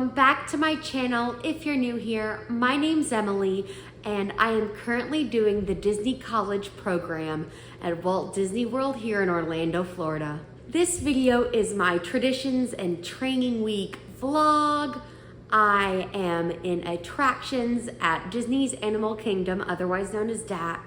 Welcome back to my channel. If you're new here, my name's Emily and I am currently doing the Disney College program at Walt Disney World here in Orlando, Florida. This video is my Traditions and Training Week vlog. I am in attractions at Disney's Animal Kingdom, otherwise known as DAC,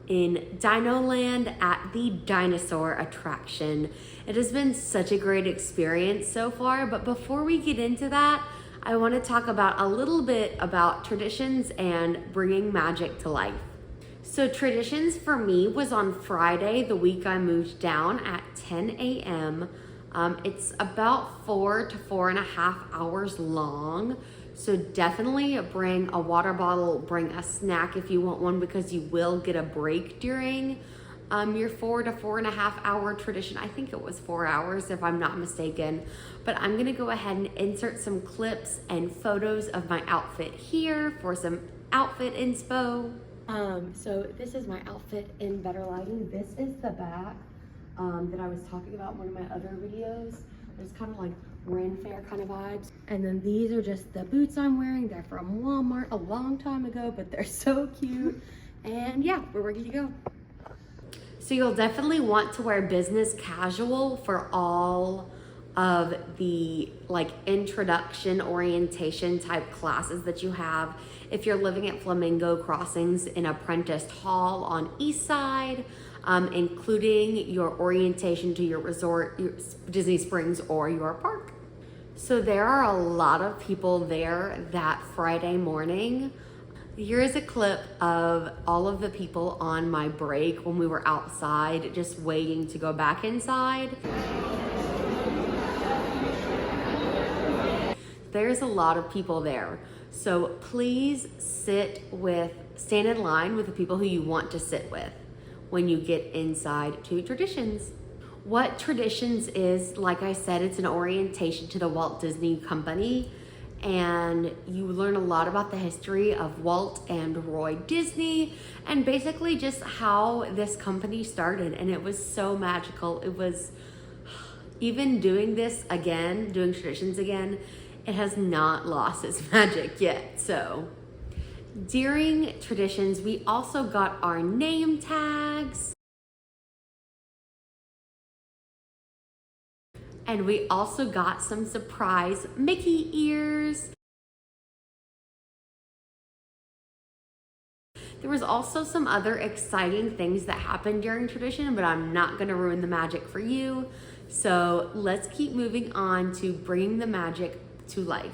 in Dino Land at the dinosaur attraction. It has been such a great experience so far, but before we get into that, I want to talk about a little bit about traditions and bringing magic to life. So traditions for me was on Friday, the week I moved down, at 10 a.m. It's about 4 to 4.5 hours long. So definitely bring a water bottle, bring a snack if you want one, because you will get a break during your 4 to 4.5 hour tradition. I think it was 4 hours if I'm not mistaken, but I'm gonna go ahead and insert some clips and photos of my outfit here for some outfit inspo. So this is my outfit in better lighting. This is the back that I was talking about in one of my other videos. There's kind of like Ren Fair kind of vibes. And then these are just the boots I'm wearing. They're from Walmart a long time ago, but they're so cute. And yeah, we're ready to go. So you'll definitely want to wear business casual for all of the like introduction orientation type classes that you have. If you're living at Flamingo Crossings in Apprentice Hall on East Side, including your orientation to your resort, your Disney Springs, or your park. So there are a lot of people there that Friday morning. Here is a clip of all of the people on my break when we were outside just waiting to go back inside. There's a lot of people there. So please stand in line with the people who you want to sit with when you get inside to Traditions. What Traditions is, like I said, it's an orientation to the Walt Disney Company, and you learn a lot about the history of Walt and Roy Disney and basically just how this company started. And it was so magical. It was, even doing this again, doing Traditions again, it has not lost its magic yet. So during Traditions, we also got our name tags. And we also got some surprise Mickey ears. There was also some other exciting things that happened during Tradition, but I'm not gonna ruin the magic for you. So let's keep moving on to bringing the magic to life.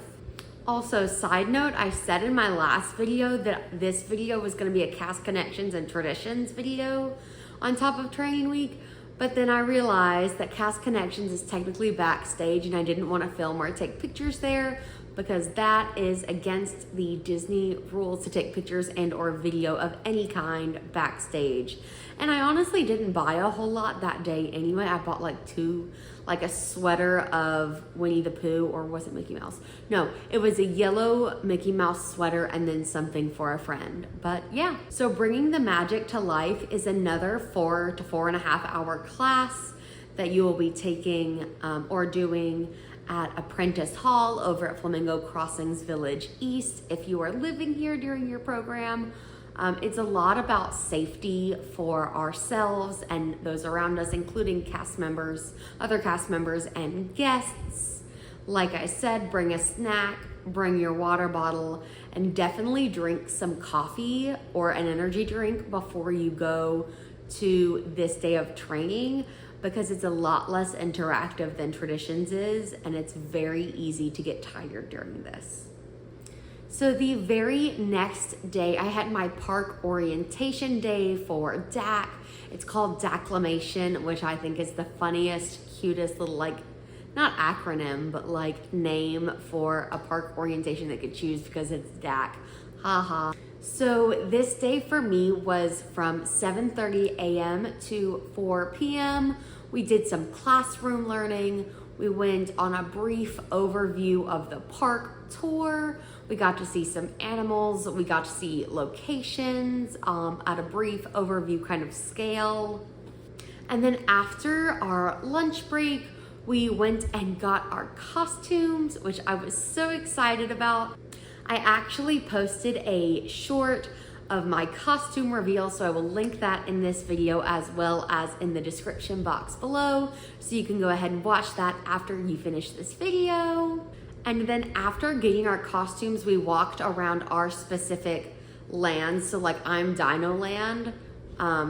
Also, side note, I said in my last video that this video was gonna be a Cast Connections and Traditions video on top of Training Week, but then I realized that Cast Connections is technically backstage and I didn't wanna film or take pictures there because that is against the Disney rules to take pictures and or video of any kind backstage. And I honestly didn't buy a whole lot that day anyway. I bought like a sweater of Winnie the Pooh, or was it Mickey Mouse? No, it was a yellow Mickey Mouse sweater and then something for a friend. But yeah, so bringing the magic to life is another 4 to 4.5 hour class that you will be taking or doing at Apprentice Hall over at Flamingo Crossings Village East. If you are living here during your program, it's a lot about safety for ourselves and those around us, including cast members, other cast members and guests. Like I said, bring a snack, bring your water bottle, and definitely drink some coffee or an energy drink before you go to this day of training, because it's a lot less interactive than Traditions is, and it's very easy to get tired during this. So the very next day, I had my park orientation day for DAC. It's called DAClamation, which I think is the funniest, cutest little, like, not acronym, but like name for a park orientation they could choose because it's DAC. Haha. So this day for me was from 7:30 a.m. to 4 p.m. We did some classroom learning. We went on a brief overview of the park tour. We got to see some animals. We got to see locations at a brief overview kind of scale. And then after our lunch break, We went and got our costumes, which I was so excited about. I actually posted a short of my costume reveal, so I will link that in this video as well as in the description box below, so you can go ahead and watch that after you finish this video. And then after getting our costumes, we walked around our specific land. So like I'm Dino Land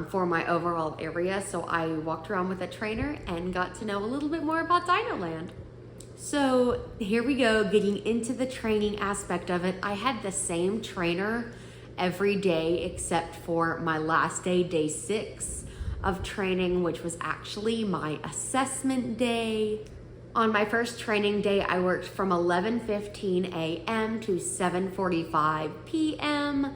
for my overall area. So I walked around with a trainer and got to know a little bit more about Dino Land. So here we go, getting into the training aspect of it. I had the same trainer every day except for my last day, day 6 of training, which was actually my assessment day. On my first training day, I worked from 11:15 a.m. to 7:45 p.m.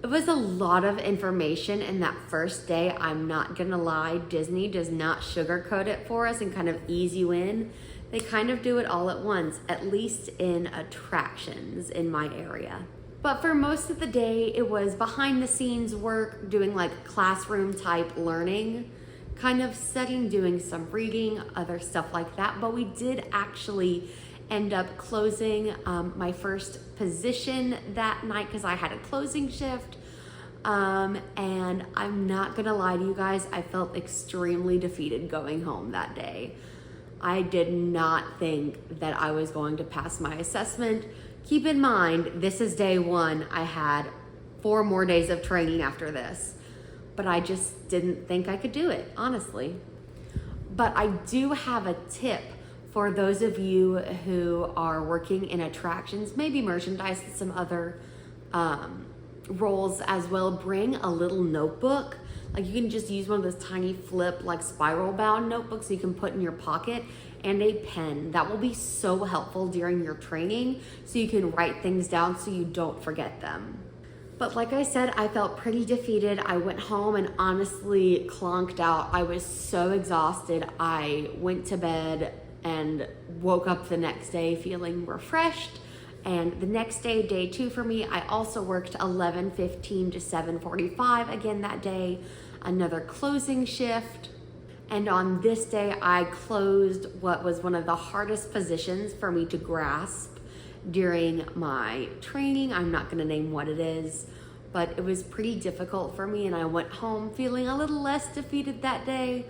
It was a lot of information in that first day. I'm not gonna lie, Disney does not sugarcoat it for us and kind of ease you in. They kind of do it all at once, at least in attractions in my area. But for most of the day, it was behind the scenes work, doing like classroom type learning, kind of studying, doing some reading, other stuff like that. But we did actually end up closing my first position that night because I had a closing shift. And I'm not gonna lie to you guys, I felt extremely defeated going home that day. I did not think that I was going to pass my assessment. Keep in mind, this is day 1. I had 4 more days of training after this, but I just didn't think I could do it, honestly. But I do have a tip for those of you who are working in attractions, maybe merchandise and some other roles as well. Bring a little notebook. Like you can just use one of those tiny flip, like spiral bound notebooks you can put in your pocket, and a pen. That will be so helpful during your training so you can write things down so you don't forget them. But like I said, I felt pretty defeated. I went home and honestly clonked out. I was so exhausted. I went to bed and woke up the next day feeling refreshed. And the next day, day 2 for me, I also worked 11:15 to 7:45 again that day, another closing shift. And on this day, I closed what was one of the hardest positions for me to grasp during my training. I'm not gonna name what it is, but it was pretty difficult for me, and I went home feeling a little less defeated that day,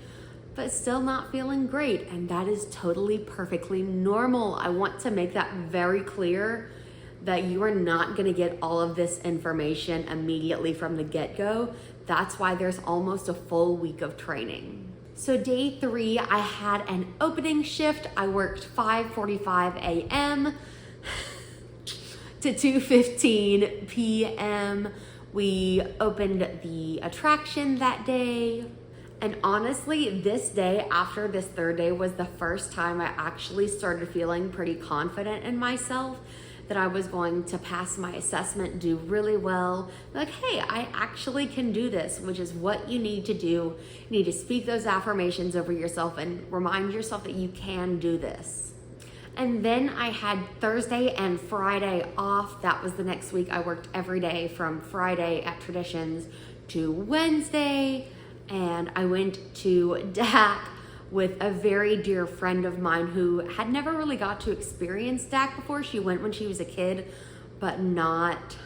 but still not feeling great, and that is totally perfectly normal. I want to make that very clear that you are not gonna get all of this information immediately from the get-go. That's why there's almost a full week of training. So day 3, I had an opening shift. I worked 5:45 a.m. to 2:15 p.m. We opened the attraction that day. And honestly, this day, after this 3rd day, was the first time I actually started feeling pretty confident in myself that I was going to pass my assessment, do really well. Like, hey, I actually can do this, which is what you need to do. You need to speak those affirmations over yourself and remind yourself that you can do this. And then I had Thursday and Friday off. That was the next week. I worked every day from Friday at Traditions to Wednesday. And I went to DAC with a very dear friend of mine who had never really got to experience DAC before. She went when she was a kid, but not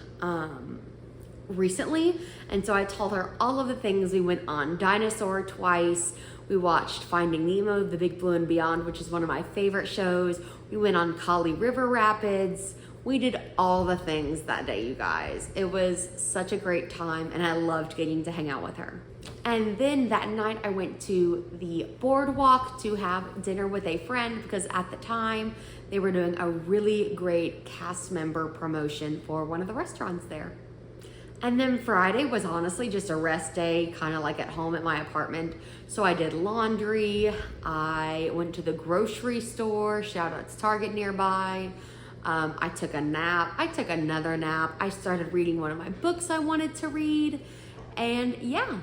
recently. And so I told her all of the things. We went on Dinosaur twice. We watched Finding Nemo, The Big Blue and Beyond, which is one of my favorite shows. We went on Kali River Rapids. We did all the things that day, you guys. It was such a great time, and I loved getting to hang out with her. And then that night I went to the boardwalk to have dinner with a friend because at the time they were doing a really great cast member promotion for one of the restaurants there. And then Friday was honestly just a rest day, kind of like at home at my apartment. So I did laundry. I went to the grocery store, shout out to Target nearby. I took a nap. I took another nap. I started reading one of my books I wanted to read. And yeah.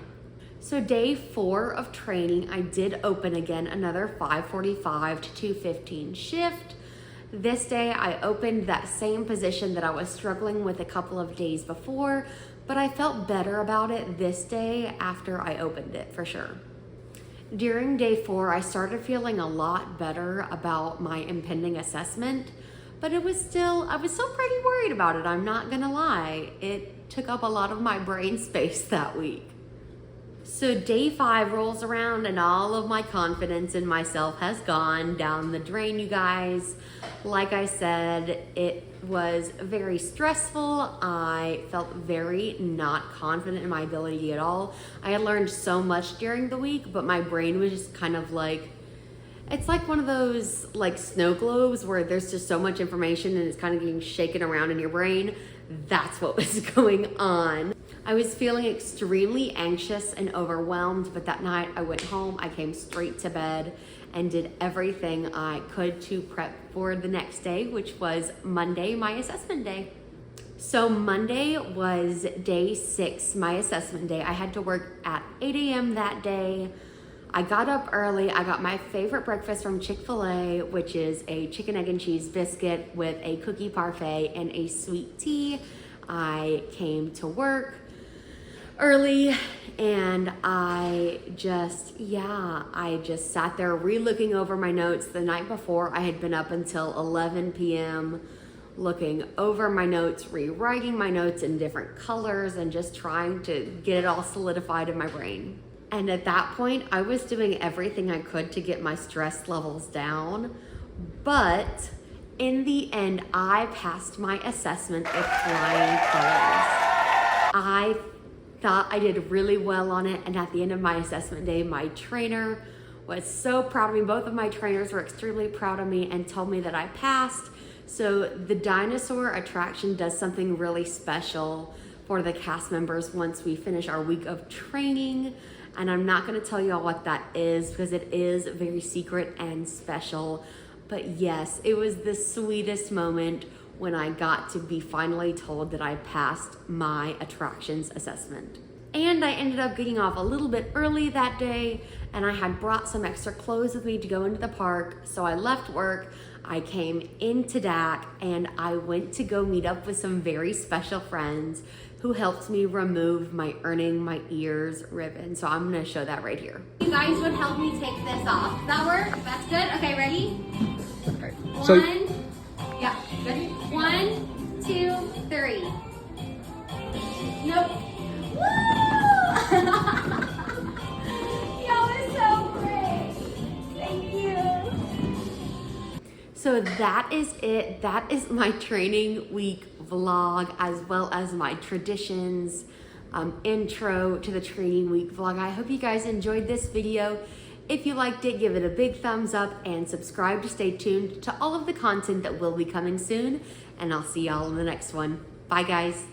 So day 4 of training, I did open again another 5:45 to 2:15 shift. This day I opened that same position that I was struggling with a couple of days before, but I felt better about it this day after I opened it for sure. During day 4, I started feeling a lot better about my impending assessment, but I was still pretty worried about it. I'm not gonna lie. It took up a lot of my brain space that week. So day 5 rolls around and all of my confidence in myself has gone down the drain, you guys. Like I said, it was very stressful. I felt very not confident in my ability at all. I had learned so much during the week, but my brain was just kind of like, it's like one of those like snow globes where there's just so much information and it's kind of getting shaken around in your brain. That's what was going on. I was feeling extremely anxious and overwhelmed, but that night I went home, I came straight to bed and did everything I could to prep for the next day, which was Monday, my assessment day. So Monday was day 6, my assessment day. I had to work at 8 a.m. that day. I got up early. I got my favorite breakfast from Chick-fil-A, which is a chicken, egg, and cheese biscuit with a cookie parfait and a sweet tea. I came to work early and I just sat there re-looking over my notes. The night before, I had been up until 11 p.m. looking over my notes, rewriting my notes in different colors and just trying to get it all solidified in my brain. And at that point, I was doing everything I could to get my stress levels down. But in the end, I passed my assessment with flying colors. I thought I did really well on it. And at the end of my assessment day, my trainer was so proud of me. Both of my trainers were extremely proud of me and told me that I passed. So the dinosaur attraction does something really special for the cast members once we finish our week of training. And I'm not gonna tell y'all what that is because it is very secret and special. But yes, it was the sweetest moment when I got to be finally told that I passed my attractions assessment. And I ended up getting off a little bit early that day, and I had brought some extra clothes with me to go into the park. So I left work, I came into DAC, and I went to go meet up with some very special friends who helped me remove my earning my ears ribbon. So I'm gonna show that right here. You guys would help me take this off. Does that work? That's good? Okay, ready? Okay. Yeah, good. 1, 2, 3. Nope. Woo! Y'all are so great. Thank you. So that is it. That is my training week vlog, as well as my traditions intro to the training week vlog. I hope you guys enjoyed this video. If you liked it, give it a big thumbs up and subscribe to stay tuned to all of the content that will be coming soon. And I'll see y'all in the next one. Bye guys.